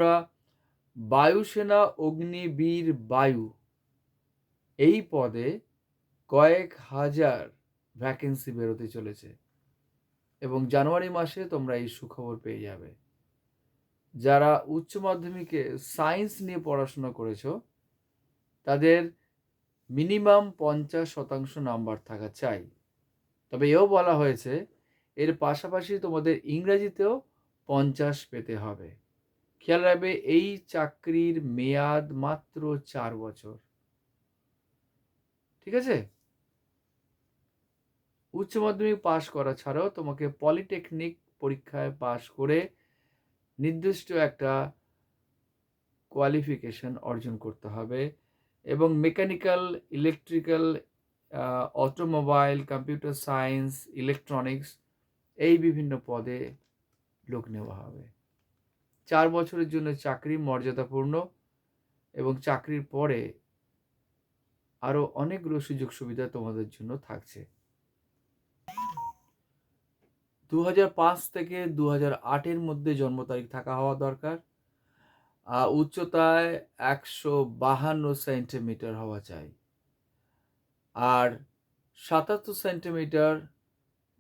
আমরা বায়ুসেনা অগ্নিবীর বায়ু এই পদে কয়েক হাজার ভ্যাকেন্সি বেরোতে চলেছে এবং জানুয়ারি মাসে তোমরা এই সুখবর পেয়ে যাবে। যারা উচ্চ মাধ্যমিকে সায়েন্স নিয়ে পড়াশোনা করেছো তাদের মিনিমাম 50% নাম্বার থাকা চাই। তবে এও বলা হয়েছে এর পাশাপাশি তোমাদের ইংরাজিতেও 50 পেতে হবে। খেয়াল রাখবে এই চাকরির মেয়াদ মাত্র 4 বছর। ঠিক আছে? উচ্চ মাধ্যমিক পাশ করা ছাড়াও তোমাকে পলিটেকনিক পরীক্ষায় পাশ করে নির্দিষ্ট একটা কোয়ালিফিকেশন অর্জন করতে হবে এবং mechanical, electrical, automobile, computer science, electronics এই বিভিন্ন পদে লোক নেওয়া হবে। 4 বছরের জন্য চাকরি মর্যাদাপূর্ণ এবং চাকরির পরে আরও অনেকগুলো সুযোগ সুবিধা তোমাদের জন্য থাকছে। 2005 থেকে 2008 মধ্যে জন্ম তারিখ থাকা হওয়া দরকার। উচ্চতায় 152 সেন্টিমিটার হওয়া চাই। আর 77 সেন্টিমিটার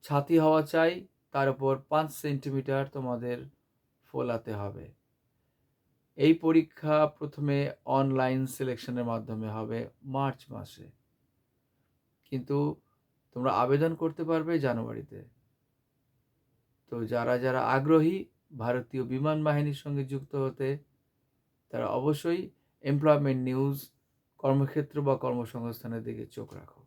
ছাতি হওয়া চাই, তার উপর 5 সেন্টিমিটার তোমাদের ফোলাতে হবে। এই পরীক্ষা প্রথমে অনলাইন সিলেকশনের মাধ্যমে হবে মার্চ মাসে, কিন্তু তোমরা আবেদন করতে পারবে জানুয়ারিতে। তো যারা যারা আগ্রহী ভারতীয় বিমান বাহিনীর সঙ্গে যুক্ত হতে, তারা অবশ্যই এমপ্লয়মেন্ট নিউজ কর্মক্ষেত্র বা কর্মসংস্থানের দিকে চোখ রাখো।